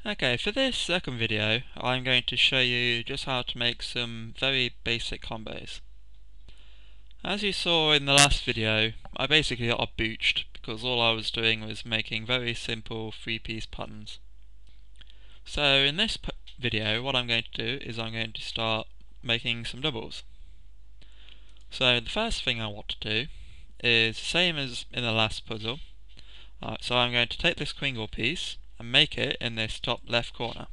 Okay, for this second video, I'm going to show you just how to make some very basic combos. As you saw in the last video, I basically got booched because all I was doing was making very simple three-piece patterns. So in this video, what I'm going to do is I'm going to start making some doubles. So the first thing I want to do is the same as in the last puzzle. So I'm going to take this Kringle piece and make it in this top left corner.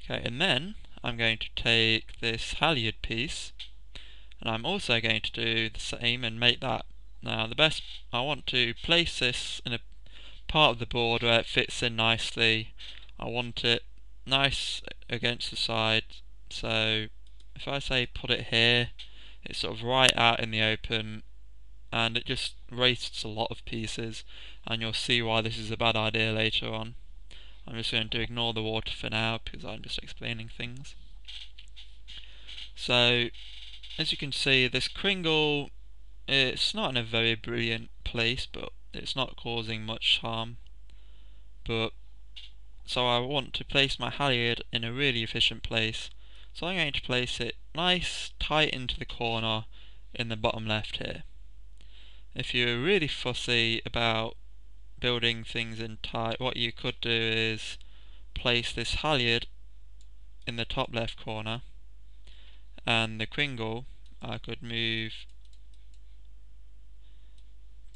Okay, and then I'm going to take this halyard piece and I'm also going to do the same and make that. Now I want to place this in a part of the board where it fits in nicely. I want it nice against the side, so if I say put it here, it's sort of right out in the open and it just wastes a lot of pieces, and you'll see why this is a bad idea later on. I'm just going to ignore the water for now because I'm just explaining things. So as you can see, this Kringle, it's not in a very brilliant place, but it's not causing much harm. So I want to place my halyard in a really efficient place, so I'm going to place it nice tight into the corner in the bottom left here. If you're really fussy about building things in tight, what you could do is place this halyard in the top left corner, and the Kringle I could move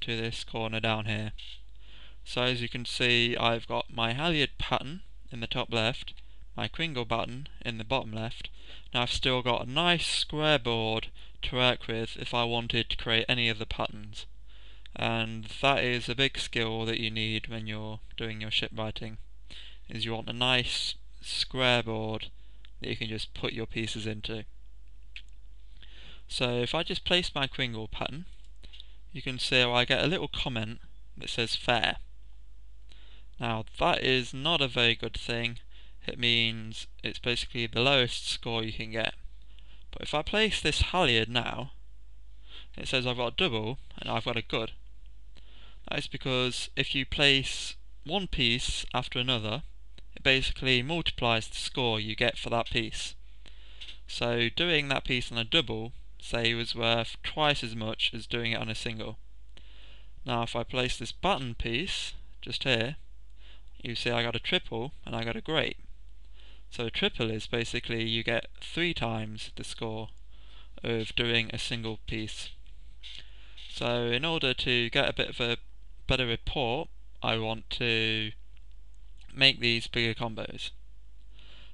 to this corner down here. So as you can see, I've got my halyard pattern in the top left, my Kringle button in the bottom left. Now I've still got a nice square board to work with if I wanted to create any of the patterns. And that is a big skill that you need when you're doing your ship writing, is you want a nice square board that you can just put your pieces into. So if I just place my Kringle pattern, you can see I get a little comment that says fair. Now that is not a very good thing. It means it's basically the lowest score you can get. But if I place this halyard now, it says I've got a double and I've got a good. That is because if you place one piece after another, it basically multiplies the score you get for that piece. So doing that piece on a double, say, was worth twice as much as doing it on a single. Now if I place this button piece just here, you see I got a triple and I got a great. So a triple is basically you get 3 times the score of doing a single piece. So in order to get a bit of a better report, I want to make these bigger combos.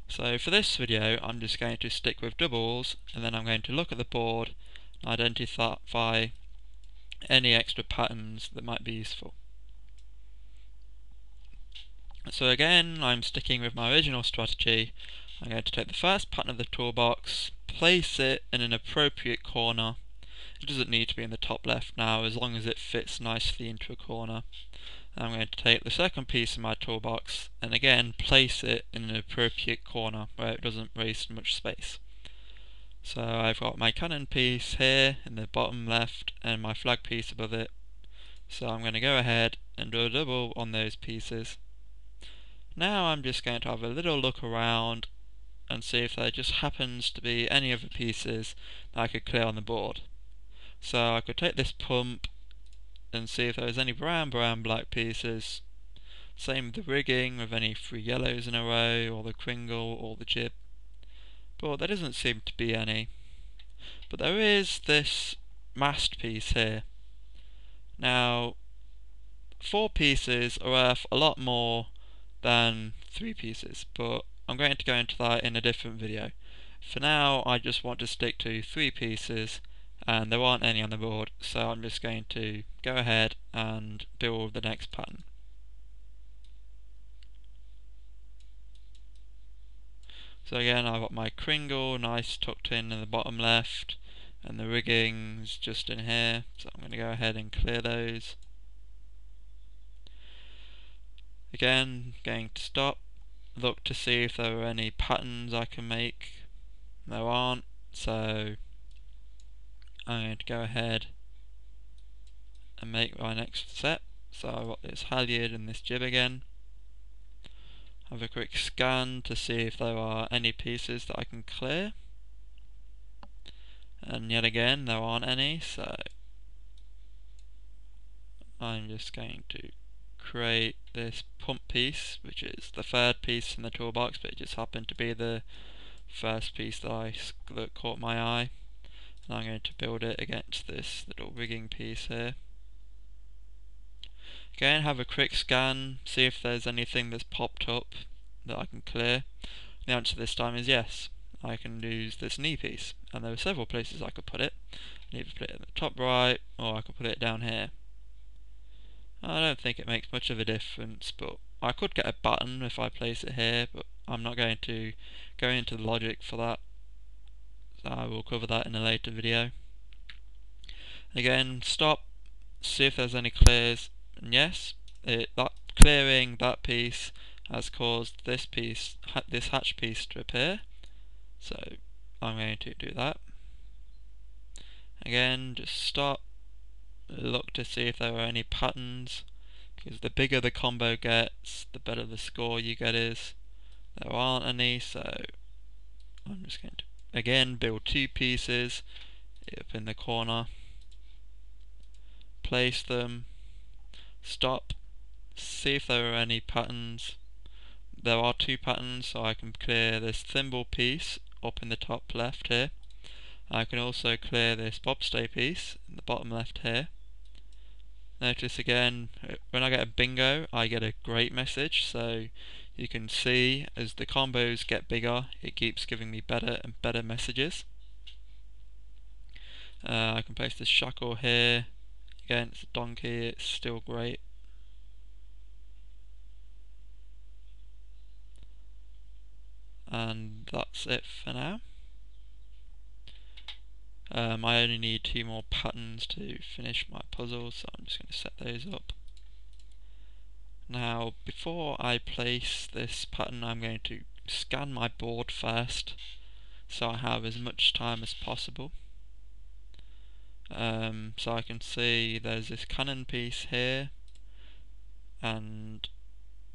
So for this video I'm just going to stick with doubles, and then I'm going to look at the board and identify any extra patterns that might be useful. So again, I'm sticking with my original strategy. I'm going to take the first pattern of the toolbox, place it in an appropriate corner. It doesn't need to be in the top left now, as long as it fits nicely into a corner. I'm going to take the second piece of my toolbox and again place it in an appropriate corner where it doesn't waste much space. So I've got my cannon piece here in the bottom left and my flag piece above it. So I'm going to go ahead and do a double on those pieces. Now I'm just going to have a little look around and see if there just happens to be any other pieces that I could clear on the board. So I could take this pump and see if there's any brown, black pieces. Same with the rigging, with any 3 yellows in a row, or the Kringle, or the jib. But there doesn't seem to be any. But there is this mast piece here. Now, 4 pieces are worth a lot more than 3 pieces, but I'm going to go into that in a different video. For now, I just want to stick to 3 pieces, and there aren't any on the board, so I'm just going to go ahead and build the next pattern. So again, I've got my Kringle nice tucked in the bottom left, and the rigging's just in here, so I'm going to go ahead and clear those. Again, going to stop, look to see if there are any patterns I can make. There aren't, so I'm going to go ahead and make my next set. So I've got this halyard and this jib again. have a quick scan to see if there are any pieces that I can clear, and yet again there aren't any, so I'm just going to create this pump piece, which is the third piece in the toolbox, but it just happened to be the first piece that caught my eye, and I'm going to build it against this little rigging piece here. Again, have a quick scan, see if there's anything that's popped up that I can clear. The answer this time is yes. I can use this knee piece, and there are several places I could put it. I can either put it in the top right, or I could put it down here. I don't think it makes much of a difference, but I could get a button if I place it here, but I'm not going to go into the logic for that. So I will cover that in a later video. Again, stop, see if there's any clears, and yes, clearing that piece has caused this hatch piece to appear, so I'm going to do that. Again, just stop, look to see if there are any patterns, because the bigger the combo gets, the better the score you get is. There aren't any, so I'm just going to again build two pieces up in the corner, place them, stop, see if there are any patterns. There are two patterns, so I can clear this thimble piece up in the top left here. I can also clear this bobstay piece in the bottom left here. Notice again, when I get a bingo, I get a great message, so you can see as the combos get bigger, it keeps giving me better and better messages. I can place this shackle here. Again, it's a donkey, it's still great. And that's it for now. I only need two more patterns to finish my puzzle, so I'm just going to set those up. Now, before I place this pattern, I'm going to scan my board first, so I have as much time as possible. So I can see there's this cannon piece here, and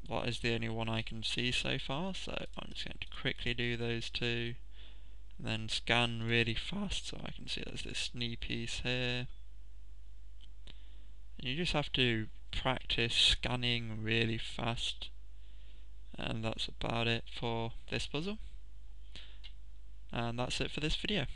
that is the only one I can see so far, so I'm just going to quickly do those two, and then scan really fast so I can see there's this knee piece here. And you just have to practice scanning really fast, and that's about it for this puzzle, and that's it for this video.